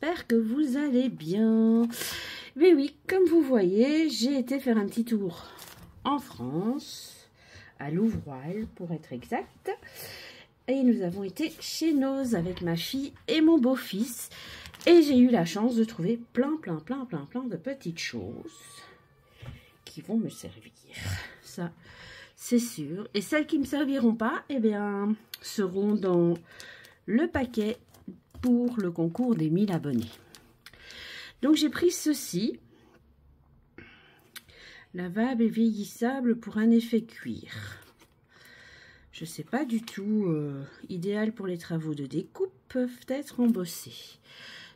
j'espère que vous allez bien. Mais oui, comme vous voyez, j'ai été faire un petit tour en France, à Louvroil pour être exact. Et nous avons été chez Noz avec ma fille et mon beau-fils. Et j'ai eu la chance de trouver plein de petites choses qui vont me servir. Ça, c'est sûr. Et celles qui ne me serviront pas, eh bien, seront dans le paquet pour le concours des 1000 abonnés. Donc, j'ai pris ceci. Lavable et vieillissable pour un effet cuir. Je ne sais pas du tout, idéal pour les travaux de découpe, peuvent être embossés.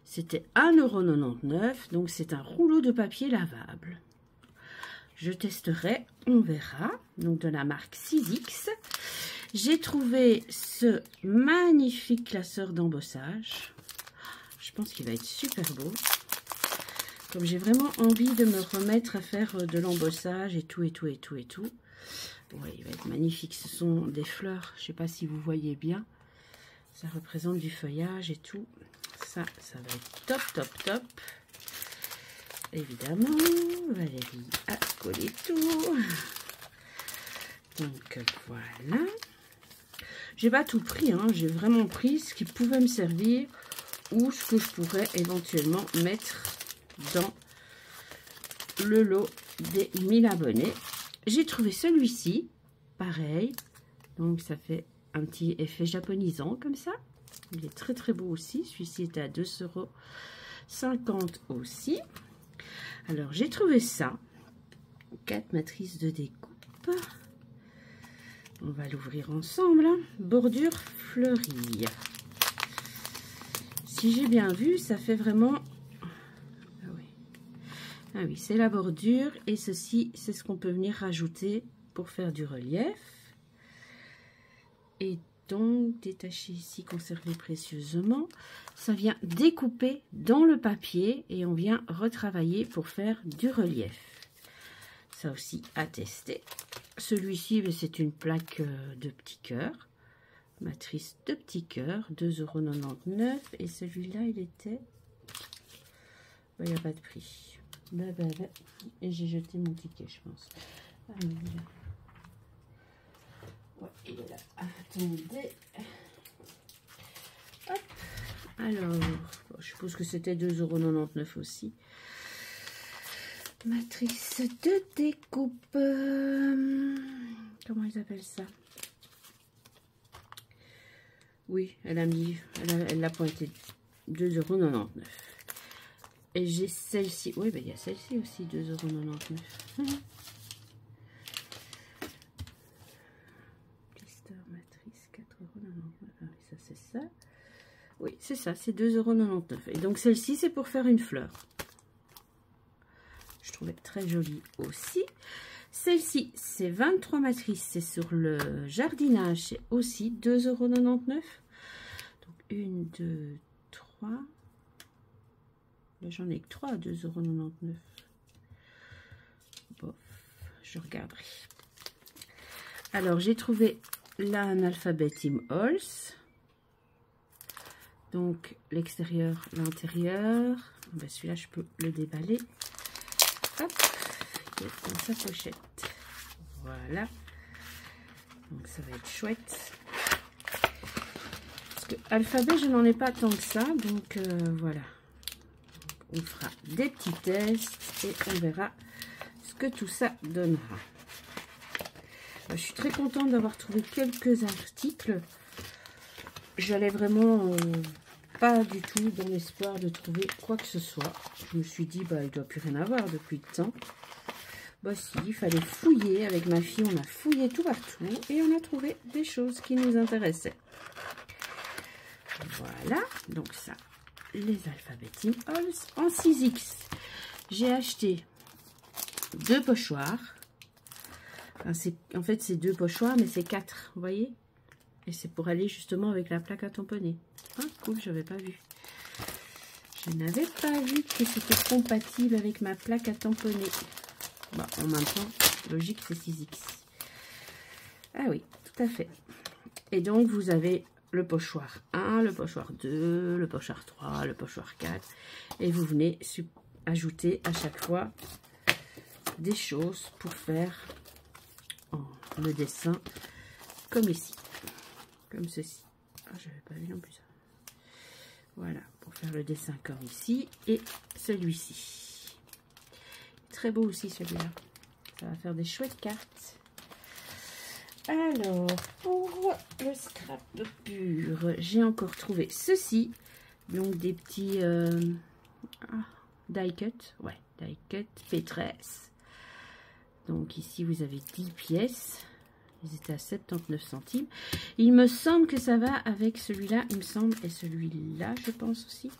C'était 1,99 €, donc c'est un rouleau de papier lavable. Je testerai, on verra. Donc de la marque Sizzix. J'ai trouvé ce magnifique classeur d'embossage. Je pense qu'il va être super beau. Comme j'ai vraiment envie de me remettre à faire de l'embossage et tout. Ouais, il va être magnifique. Ce sont des fleurs. Je ne sais pas si vous voyez bien. Ça représente du feuillage et tout. Ça va être top. Évidemment, Valérie a collé tout. Donc voilà. J'ai pas tout pris, hein. J'ai vraiment pris ce qui pouvait me servir ou ce que je pourrais éventuellement mettre dans le lot des 1000 abonnés. J'ai trouvé celui-ci, pareil. Donc ça fait un petit effet japonisant comme ça. Il est très beau aussi. Celui-ci était à 2,50 € aussi. Alors, j'ai trouvé ça. 4 matrices de découpe. On va l'ouvrir ensemble. Bordure fleurie. Si j'ai bien vu, ça fait vraiment... Ah oui, c'est la bordure. Et ceci, c'est ce qu'on peut venir rajouter pour faire du relief. Et donc, détaché ici, conservé précieusement. Ça vient découper dans le papier et on vient retravailler pour faire du relief. Ça aussi à tester. Celui-ci, c'est une plaque de petits cœurs. Matrice de petits cœurs, 2,99 €. Et celui-là, il était... Il n'y a pas de prix. Et j'ai jeté mon ticket, je pense. Ah, ouais, il est là. Attendez. Hop. Alors, je suppose que c'était 2,99 € aussi. Matrice de découpe. Comment ils appellent ça? Oui, elle a mis, elle l'a pointé 2,99 €. Et j'ai celle-ci. Oui, ben il y a celle-ci aussi, 2,99 €. Matrice 4,99 €. Ah, ça c'est ça. Oui, c'est ça, c'est 2,99 €. Et donc celle-ci, c'est pour faire une fleur. Je trouvais très jolie aussi. Celle-ci, c'est 23 matrices. C'est sur le jardinage. C'est aussi 2,99 €. Donc 1, 2, 3. J'en ai que 3 à 2,99 €. Bon, je regarderai. Alors, j'ai trouvé là un alphabet Tim Holtz. Donc, l'extérieur, l'intérieur. Ben, celui-là, je peux le déballer. Hop, il est dans sa pochette. Voilà. Donc, ça va être chouette. Parce que alphabet, je n'en ai pas tant que ça. Donc, voilà. On fera des petits tests et on verra ce que tout ça donnera. Je suis très contente d'avoir trouvé quelques articles. J'allais vraiment pas du tout dans l'espoir de trouver quoi que ce soit. Je me suis dit, bah, il ne doit plus rien avoir depuis le temps. Bah si, il fallait fouiller. Avec ma fille, on a fouillé tout partout et on a trouvé des choses qui nous intéressaient. Voilà, donc ça, les alphabets Tim Holtz en 6X. J'ai acheté 2 pochoirs. Enfin, en fait, c'est 2 pochoirs, mais c'est 4, vous voyez? Et c'est pour aller justement avec la plaque à tamponner. Ah, cool, je n'avais pas vu. Je n'avais pas vu que c'était compatible avec ma plaque à tamponner. Bon, en même temps, logique, c'est 6X. Ah oui, tout à fait. Et donc, vous avez le pochoir 1, le pochoir 2, le pochoir 3, le pochoir 4. Et vous venez ajouter à chaque fois des choses pour faire le dessin comme ici. Comme ceci. Ah, je n'avais pas vu non plus ça. Voilà, pour faire le dessin comme ici. Et celui-ci. Très beau aussi celui-là. Ça va faire des chouettes cartes. Alors, pour le scrap pur, j'ai encore trouvé ceci. Donc des petits die cut. Ouais, die cut P13. Donc ici, vous avez 10 pièces. Ils étaient à 79 centimes. Il me semble que ça va avec celui-là, il me semble, et celui-là, je pense aussi.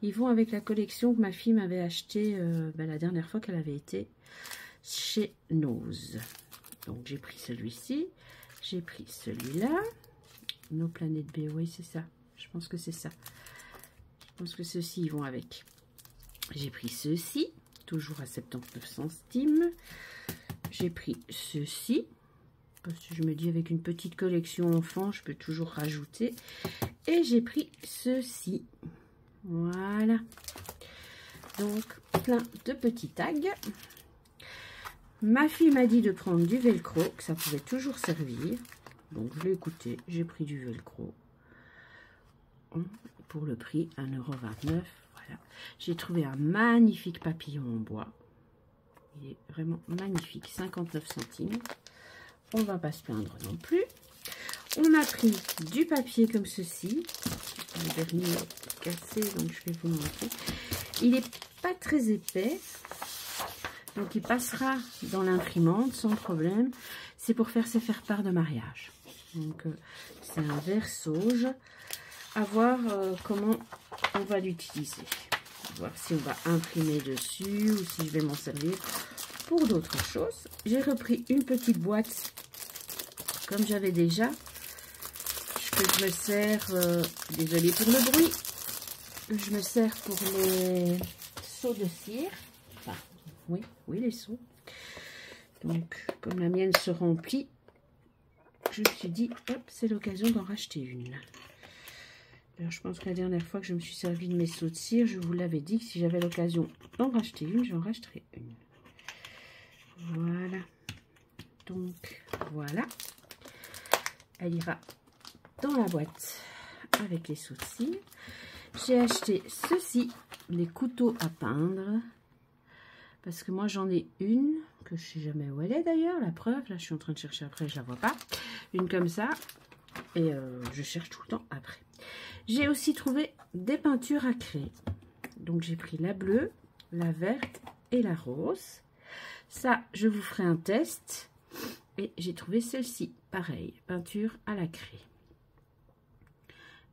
Ils vont avec la collection que ma fille m'avait acheté la dernière fois qu'elle avait été chez Nose. Donc j'ai pris celui-ci, j'ai pris celui-là. Nos planètes B, oui c'est ça. Je pense que c'est ça. Je pense que ceux-ci ils vont avec. J'ai pris ceux-ci, toujours à 79 centimes. J'ai pris ceux-ci. Parce que je me dis avec une petite collection enfant, je peux toujours rajouter. Et j'ai pris ceci. Voilà. Donc, plein de petits tags. Ma fille m'a dit de prendre du velcro, que ça pouvait toujours servir. Donc, je l'ai écouté. J'ai pris du velcro. Pour le prix, 1,29 €. Voilà. J'ai trouvé un magnifique papillon en bois. Il est vraiment magnifique. 59 centimes. On ne va pas se plaindre non plus. On a pris du papier comme ceci. Le dernier est cassé, donc je vais vous montrer. Il n'est pas très épais. Donc il passera dans l'imprimante sans problème. C'est pour faire ses faire-part de mariage. Donc c'est un verre sauge. À voir comment on va l'utiliser. Voir si on va imprimer dessus ou si je vais m'en servir pour d'autres choses. J'ai repris une petite boîte comme j'avais déjà, que je me sers, désolée pour le bruit, je me sers pour les seaux de cire, enfin, oui, les seaux. Donc, comme la mienne se remplit, je me suis dit, hop, c'est l'occasion d'en racheter une. Alors, je pense que la dernière fois que je me suis servi de mes seaux de cire, je vous l'avais dit que si j'avais l'occasion d'en racheter une, j'en racheterais une. Voilà. Donc, voilà. Elle ira dans la boîte avec les seaux de cire. J'ai acheté ceci, les couteaux à peindre. Parce que moi, j'en ai une, que je ne sais jamais où elle est d'ailleurs. La preuve, là, je suis en train de chercher après, je ne la vois pas. Une comme ça. Et je cherche tout le temps après. J'ai aussi trouvé des peintures à craie. Donc, j'ai pris la bleue, la verte et la rose. Ça, je vous ferai un test. Et j'ai trouvé celle-ci, pareil, peinture à la craie.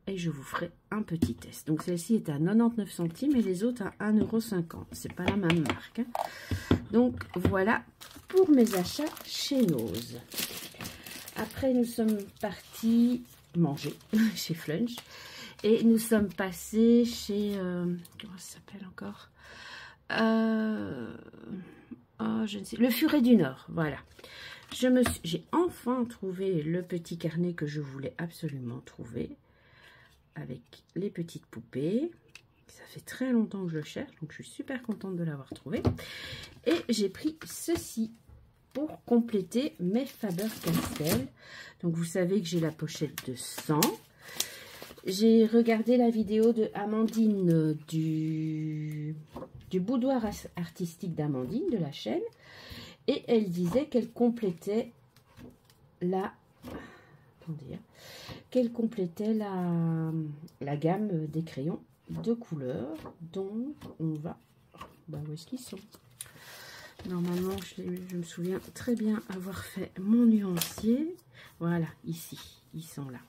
Et je vous ferai un petit test. Donc celle-ci est à 99 centimes et les autres à 1,50 €. C'est pas la même marque. Hein. Donc voilà pour mes achats chez Nose. Après, nous sommes partis manger chez Flunch. Et nous sommes passés chez... comment ça s'appelle encore oh, je ne sais, le Furet du Nord, voilà. J'ai enfin trouvé le petit carnet que je voulais absolument trouver. Avec les petites poupées. Ça fait très longtemps que je le cherche, donc je suis super contente de l'avoir trouvé. Et j'ai pris ceci pour compléter mes Faber-Castell. Donc vous savez que j'ai la pochette de 100. J'ai regardé la vidéo de Amandine du boudoir artistique d'Amandine, de la chaîne. Et elle disait qu'elle complétait la... qu'elle complétait la gamme des crayons de couleur. Donc on va... où est-ce qu'ils sont? Normalement, je me souviens très bien avoir fait mon nuancier. Voilà, ici, ils sont là.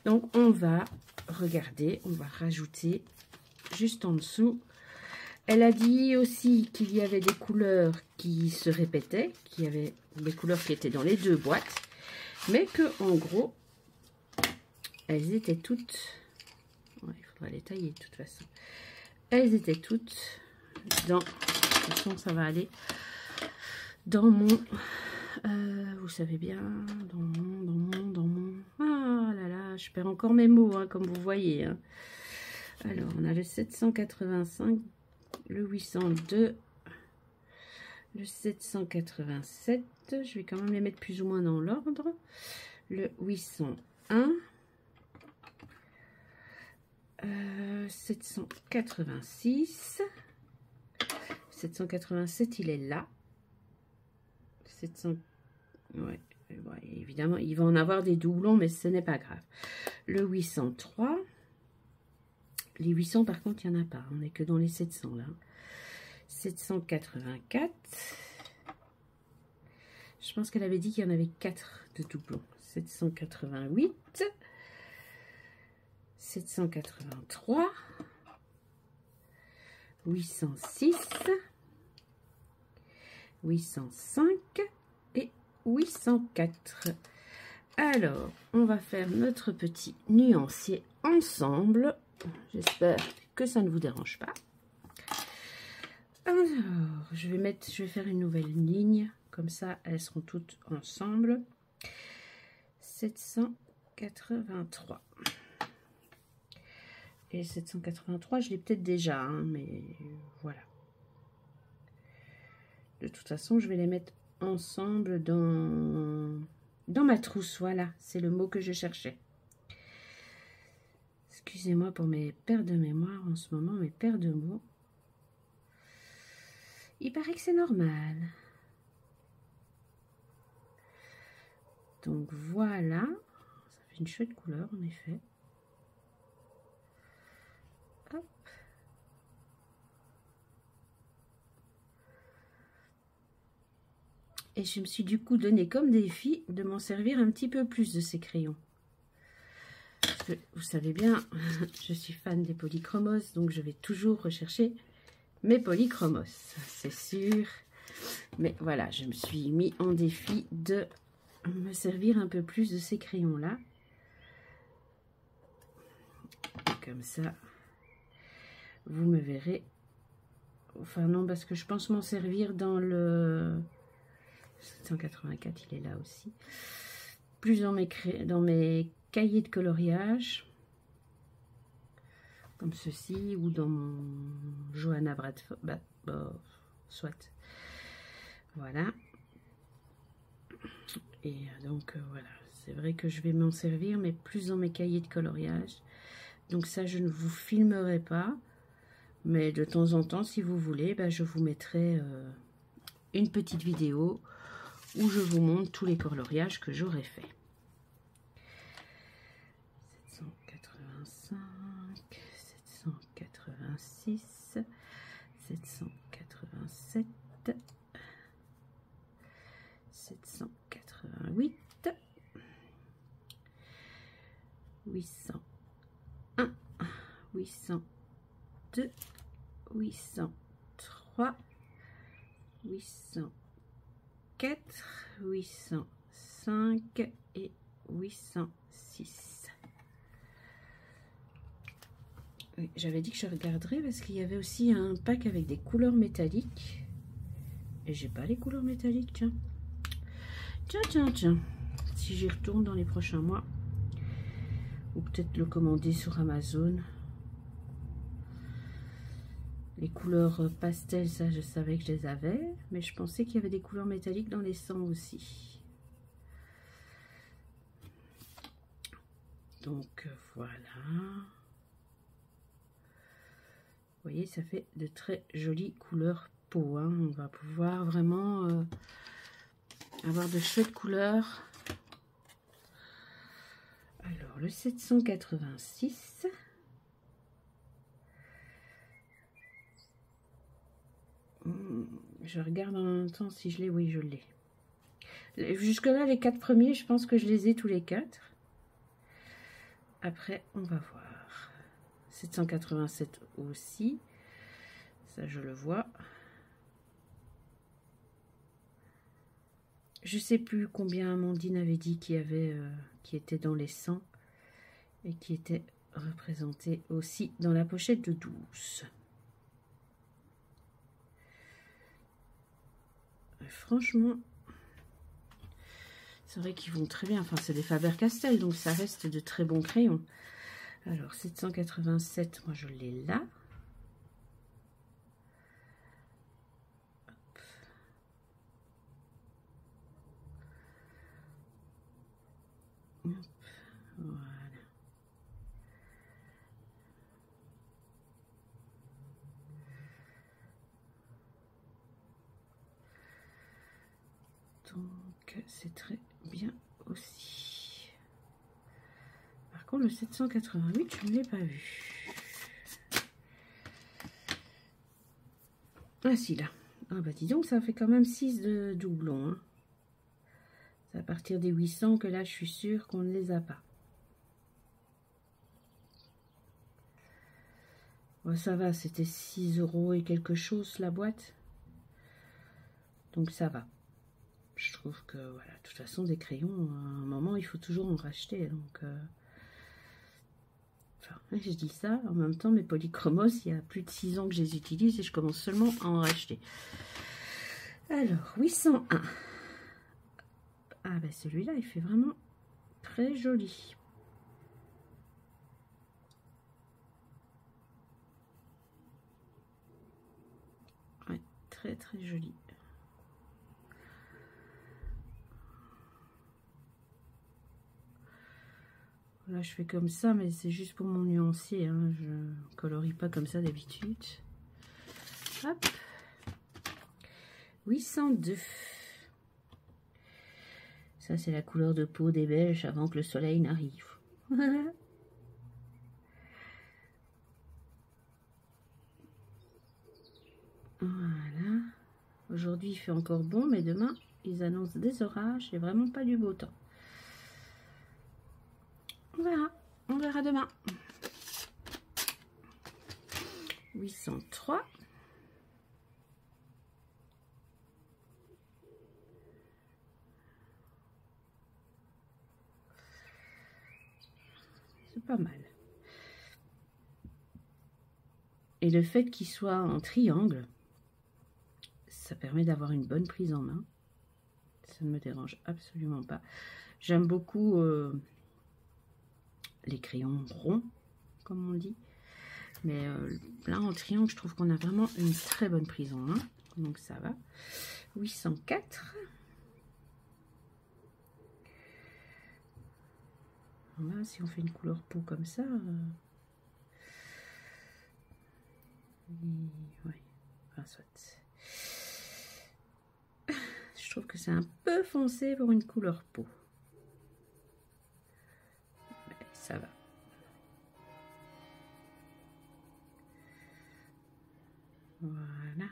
Donc on va regarder, on va rajouter juste en dessous. Elle a dit aussi qu'il y avait des couleurs qui se répétaient, qu'il y avait des couleurs qui étaient dans les deux boîtes, mais que en gros, elles étaient toutes... Ouais, il faudra les tailler de toute façon. Elles étaient toutes dans... De toute façon, ça va aller dans mon vous savez bien, dans mon... Ah là là, je perds encore mes mots, hein, comme vous voyez. Hein. Alors, on a le 785, le 802, le 787. Je vais quand même les mettre plus ou moins dans l'ordre. Le 801. 786. 787, il est là. 700... Ouais, évidemment, il va en avoir des doublons, mais ce n'est pas grave. Le 803. Les 800, par contre, il n'y en a pas. On n'est que dans les 700, là. 784. Je pense qu'elle avait dit qu'il y en avait 4 de doublons. 788. 783. 806. 805 et 804. Alors, on va faire notre petit nuancier ensemble. J'espère que ça ne vous dérange pas. Alors, je vais faire une nouvelle ligne. Comme ça, elles seront toutes ensemble. 783. Et 783, je l'ai peut-être déjà, hein, mais voilà. De toute façon, je vais les mettre ensemble dans ma trousse. Voilà, c'est le mot que je cherchais. Excusez-moi pour mes pertes de mémoire en ce moment, mes pertes de mots. Il paraît que c'est normal. Donc voilà, ça fait une chouette couleur en effet. Hop. Et je me suis du coup donné comme défi de m'en servir un petit peu plus de ces crayons. Parce que vous savez bien, je suis fan des polychromos, donc je vais toujours rechercher mes polychromos, c'est sûr. Mais voilà, je me suis mis en défi de me servir un peu plus de ces crayons-là. Comme ça, vous me verrez. Enfin non, parce que je pense m'en servir dans le 784, il est là aussi. Plus dans mes cahiers de coloriage, comme ceci, ou dans mon Johanna Bradford, soit. Voilà. Et donc voilà, c'est vrai que je vais m'en servir, mais plus dans mes cahiers de coloriage. Donc ça, je ne vous filmerai pas, mais de temps en temps, si vous voulez, je vous mettrai une petite vidéo où je vous montre tous les coloriages que j'aurai fait. 785, 786, 787, 788, 801, 802, 803, 804, 805 et 806. Oui, j'avais dit que je regarderais parce qu'il y avait aussi un pack avec des couleurs métalliques. Et j'ai pas les couleurs métalliques, tiens. Tiens. Si j'y retourne dans les prochains mois. Ou peut-être le commander sur Amazon. Les couleurs pastel, ça je savais que je les avais. Mais je pensais qu'il y avait des couleurs métalliques dans les sangs aussi. Donc voilà. Vous voyez, ça fait de très jolies couleurs peau. Hein. On va pouvoir vraiment avoir de chouettes couleurs. Alors, le 786. Je regarde en même temps si je l'ai. Oui, je l'ai. Jusque-là, les 4 premiers, je pense que je les ai tous les 4. Après, on va voir. 787 aussi. Ça, je le vois. Je sais plus combien Amandine avait dit qu'il y avait, qui était dans les 100 et qui était représenté aussi dans la pochette de 12. Franchement, C'est vrai qu'ils vont très bien. Enfin, c'est des Faber-Castell, donc ça reste de très bons crayons. Alors, 787, moi je l'ai là. Hop. Voilà. Donc, c'est très bien aussi. Par contre, le 788, je ne l'ai pas vu. Ah si, là. Ah bah dis donc, ça fait quand même 6 de doublons. Hein. C'est à partir des 800 que là, je suis sûre qu'on ne les a pas. Bon, ça va, c'était 6 € et quelque chose la boîte. Donc ça va. Je trouve que, voilà, de toute façon, des crayons, à un moment, il faut toujours en racheter. Donc, enfin, je dis ça, en même temps, mes polychromos, il y a plus de 6 ans que je les utilise et je commence seulement à en racheter. Alors, 801. Ah, ben celui-là, il fait vraiment très joli. Ouais, très, très joli. Là, je fais comme ça, mais c'est juste pour mon nuancier. Hein. Je ne colorie pas comme ça d'habitude. Hop. 802. Ça, c'est la couleur de peau des Belges avant que le soleil n'arrive. Voilà. Aujourd'hui, il fait encore bon, mais demain, ils annoncent des orages et vraiment pas du beau temps. On verra demain. 803. C'est pas mal. Et le fait qu'il soit en triangle, ça permet d'avoir une bonne prise en main. Ça ne me dérange absolument pas. J'aime beaucoup les crayons ronds, comme on dit. Mais là, en triangle, je trouve qu'on a vraiment une très bonne prise en main. Donc, ça va. 804. Là, si on fait une couleur peau comme ça... ouais, enfin, soit. Je trouve que c'est un peu foncé pour une couleur peau. Mais ça va. Voilà.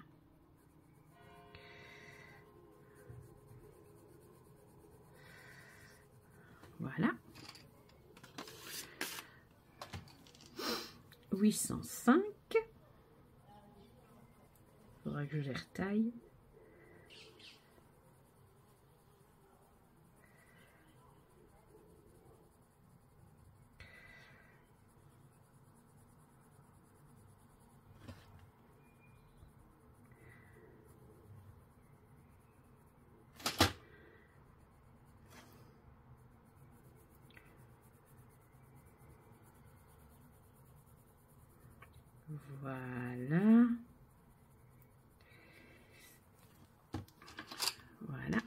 Voilà. 805. Il faudra que je les retaille. Voilà. Voilà.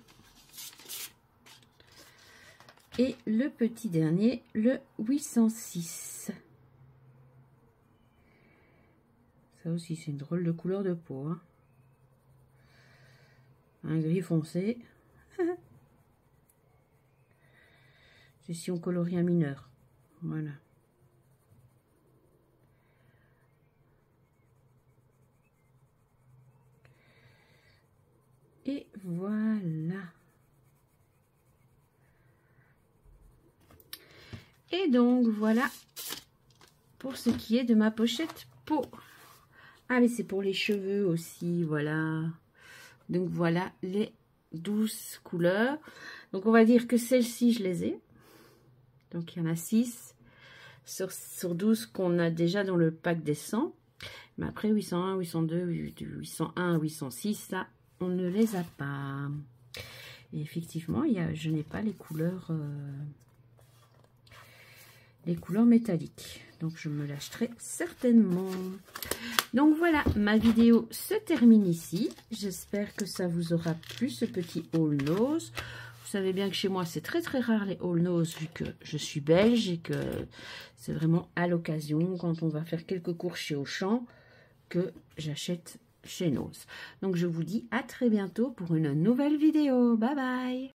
Et le petit dernier, le 806. Ça aussi, c'est une drôle de couleur de peau. Hein. Un gris foncé. C'est si on colorie un mineur. Voilà. Et voilà. Et donc, voilà pour ce qui est de ma pochette peau. Ah, mais c'est pour les cheveux aussi, voilà. Donc, voilà les 12 couleurs. Donc, on va dire que celles-ci, je les ai. Donc, il y en a 6 sur 12 qu'on a déjà dans le pack des 100. Mais après, 801, 802, 801, 806, ça, on ne les a pas. Et effectivement, je n'ai pas les couleurs métalliques. Donc, je me lâcherai certainement. Donc, voilà, ma vidéo se termine ici. J'espère que ça vous aura plu, ce petit haul nose. Vous savez bien que chez moi, c'est très rare les haul nose, vu que je suis belge et que c'est vraiment à l'occasion, quand on va faire quelques courses chez Auchan, que j'achète chez Nose. Donc, je vous dis à très bientôt pour une nouvelle vidéo. Bye bye!